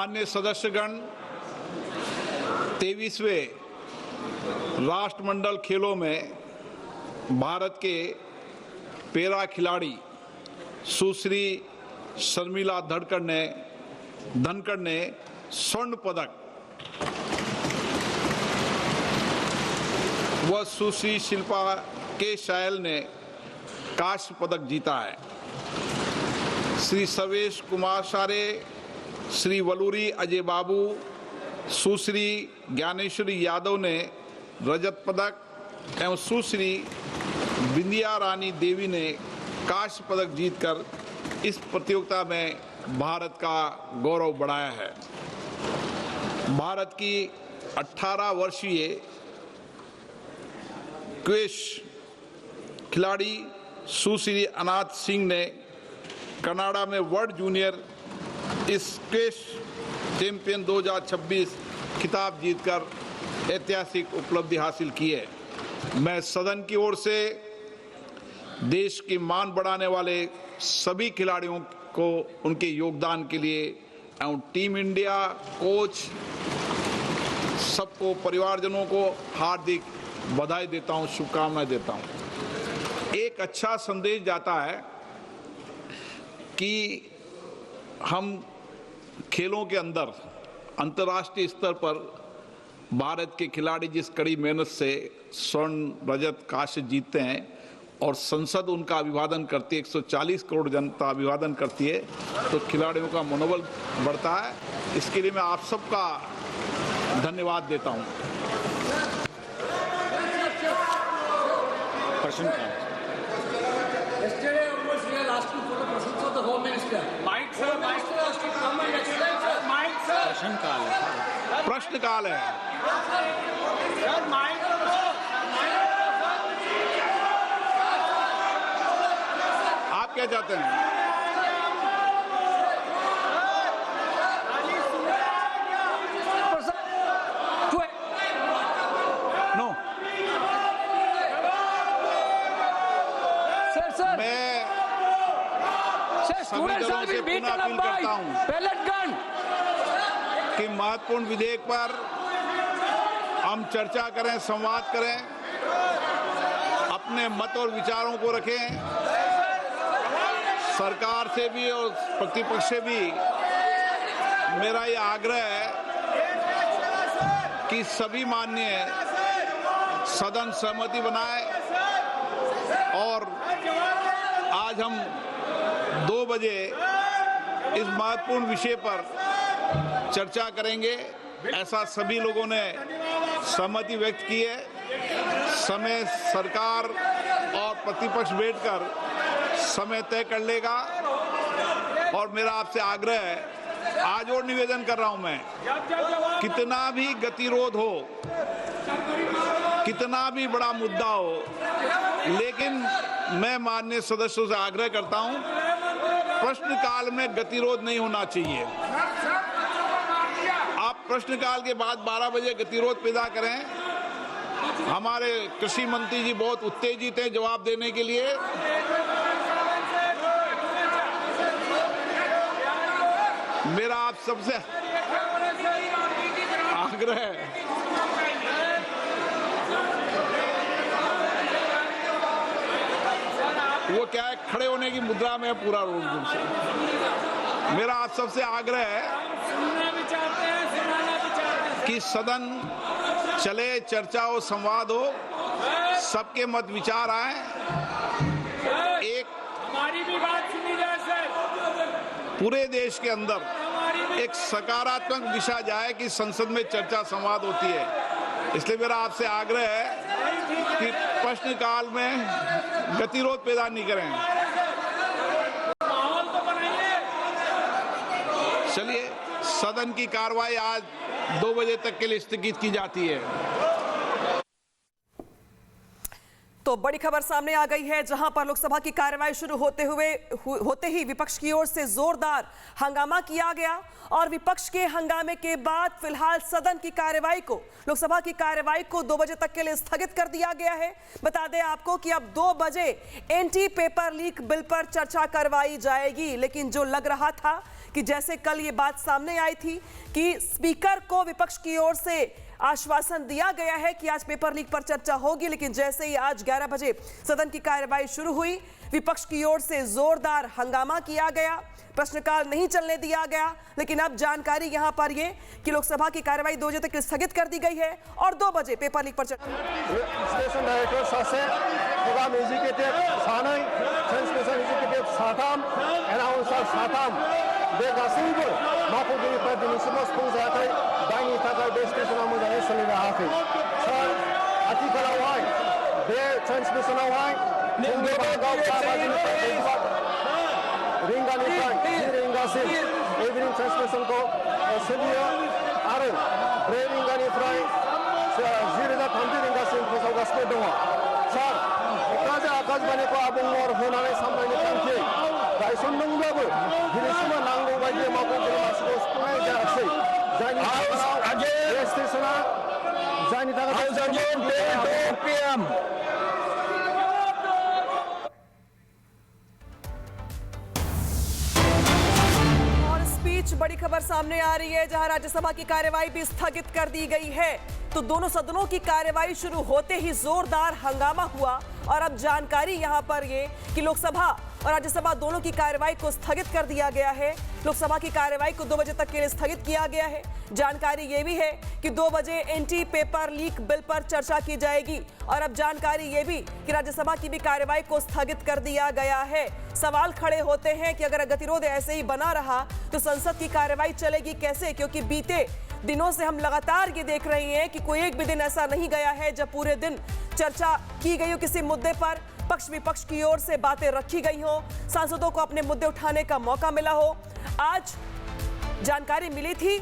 माननीय सदस्यगण, 23वें राष्ट्रमंडल खेलों में भारत के पैरा खिलाड़ी सुश्री शर्मिला धनखड़ ने स्वर्ण पदक व सुश्री शिल्पा के शायल ने कांस्य पदक जीता है। श्री सर्वेश कुमार सारे, श्री वलूरी अजय बाबू, सुश्री ज्ञानेश्वरी यादव ने रजत पदक एवं सुश्री बिंदिया रानी देवी ने कांस्य पदक जीतकर इस प्रतियोगिता में भारत का गौरव बढ़ाया है। भारत की 18 वर्षीय क्वेश खिलाड़ी सुश्री अनाथ सिंह ने कनाडा में वर्ल्ड जूनियर स्क्वैश चैंपियन 2026 खिताब जीतकर ऐतिहासिक उपलब्धि हासिल की है। मैं सदन की ओर से देश की मान बढ़ाने वाले सभी खिलाड़ियों को उनके योगदान के लिए एवं टीम इंडिया कोच सबको, परिवारजनों को हार्दिक बधाई देता हूं, शुभकामनाएं देता हूं। एक अच्छा संदेश जाता है कि हम खेलों के अंदर अंतर्राष्ट्रीय स्तर पर भारत के खिलाड़ी जिस कड़ी मेहनत से स्वर्ण, रजत, कांस्य जीतते हैं और संसद उनका अभिवादन करती है, 140 करोड़ जनता अभिवादन करती है, तो खिलाड़ियों का मनोबल बढ़ता है। इसके लिए मैं आप सबका धन्यवाद देता हूं। प्रश्न काल है। आप क्या चाहते हैं? नो, मैं सभी दलों से पुनः अपील करता हूं कि महत्वपूर्ण विधेयक पर हम चर्चा करें, संवाद करें, अपने मत और विचारों को रखें। सरकार से भी और प्रतिपक्ष से भी मेरा ये आग्रह है कि सभी माननीय सदन सहमति बनाए और आज हम 2 बजे इस महत्वपूर्ण विषय पर चर्चा करेंगे, ऐसा सभी लोगों ने सहमति व्यक्त की है। समय सरकार और प्रतिपक्ष बैठकर समय तय कर लेगा और मेरा आपसे आग्रह है, आज और निवेदन कर रहा हूं मैं, कितना भी गतिरोध हो, कितना भी बड़ा मुद्दा हो, लेकिन मैं माननीय सदस्यों से आग्रह करता हूं, प्रश्नकाल में गतिरोध नहीं होना चाहिए। आप प्रश्नकाल के बाद 12 बजे गतिरोध पैदा करें। हमारे कृषि मंत्री जी बहुत उत्तेजित हैं जवाब देने के लिए। मेरा आप सबसे आग्रह है, वो क्या है, खड़े होने की मुद्रा में पूरा रोड से। मेरा आप सबसे आग्रह है कि सदन चले, चर्चा हो, संवाद हो, सबके मत विचार आए, एक हमारी भी बात सुनी जाए सर, पूरे देश के अंदर एक सकारात्मक दिशा जाए कि संसद में चर्चा संवाद होती है। इसलिए मेरा आपसे आग्रह है कि प्रश्नकाल में गतिरोध पैदा नहीं करें। माहौल तो बनाइए। चलिए, सदन की कार्रवाई आज 2 बजे तक के लिए स्थगित की जाती है। तो बड़ी खबर सामने आ गई है, जहां पर लोकसभा की कार्यवाही शुरू होते ही विपक्ष की ओर से जोरदार हंगामा किया गया और विपक्ष के हंगामे के बाद फिलहाल सदन की कार्यवाही को, लोकसभा की कार्यवाही को 2 बजे तक के लिए स्थगित कर दिया गया है। बता दें आपको कि अब 2 बजे एंटी पेपर लीक बिल पर चर्चा करवाई जाएगी, लेकिन जो लग रहा था कि जैसे कल ये बात सामने आई थी कि स्पीकर को विपक्ष की ओर से आश्वासन दिया गया है कि आज पेपर लीक पर चर्चा होगी, लेकिन जैसे ही आज 11 बजे सदन की कार्यवाही शुरू हुई, विपक्ष की ओर से जोरदार हंगामा किया गया, प्रश्नकाल नहीं चलने दिया गया। लेकिन अब जानकारी यहां पर ये कि लोकसभा की कार्यवाही 2 बजे तक स्थगित कर दी गई है और 2 बजे पेपर लीक पर स्टेशन डाइरेक्टर सासे प्रोग्राम एग्जीक्यूटिव सानै ट्रांसमिशन एग्जीक्यूटिव साथाम एनाउंसार साथाम बे गासैबो मावख'गिरिफ्रा दिनैसिमाव सुफुंजायाखै जायनि थाखाय बे स्टेशना मोजाङै सोलिनो हायाखै। सार आथिखालावहाय बे ट्रान्समिसनावहाय फुंनि बाहागोआव 4 बाजिनिफ्राय रिंगानिफ्राय 10 रिंगासिम इभिनिं ट्रान्समिसनखौ सोलियो आरो 4 रिंगानिफ्राय 10:30 रिंगासिम फोसावगासिनो दङ। सार क'क्राझार आकाशबाणीखौ आबुं महर होनानै सामलायनो थांखि गायसनदोंब्लाबो दिनैसिमाव नांगौ बायदि मावख'गिरि मासिखौ सुफुंनाय जायाखै, जायनि थाखाय बे स्टेशना जायनि थाखाय बड़ी खबर सामने आ रही है जहां राज्यसभा की कार्यवाही भी स्थगित कर दी गई है। तो दोनों सदनों की कार्यवाही शुरू होते ही जोरदार हंगामा हुआ और अब जानकारी यहां पर ये कि लोकसभा और राज्यसभा दोनों की कार्यवाही को स्थगित कर दिया गया है। लोकसभा की कार्यवाही को 2 बजे तक के लिए स्थगित किया गया है। जानकारी ये भी है कि 2 बजे एंटी पेपर लीक बिल पर चर्चा की जाएगी और अब जानकारी ये भी कि राज्यसभा की भी कार्यवाही को स्थगित कर दिया गया है। सवाल खड़े होते हैं कि अगर गतिरोध ऐसे ही बना रहा तो संसद की कार्यवाही चलेगी कैसे, क्योंकि बीते दिनों से हम लगातार ये देख रहे हैं कि कोई एक भी दिन ऐसा नहीं गया है जब पूरे दिन चर्चा की गई हो किसी मुद्दे पर, पक्ष विपक्ष की ओर से बातें रखी गई हो, सांसदों को अपने मुद्दे उठाने का मौका मिला हो। आज जानकारी मिली थी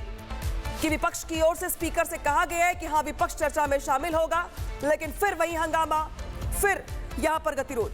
कि विपक्ष की ओर से स्पीकर से कहा गया है कि हां विपक्ष चर्चा में शामिल होगा, लेकिन फिर वही हंगामा, फिर यहां पर गतिरोध।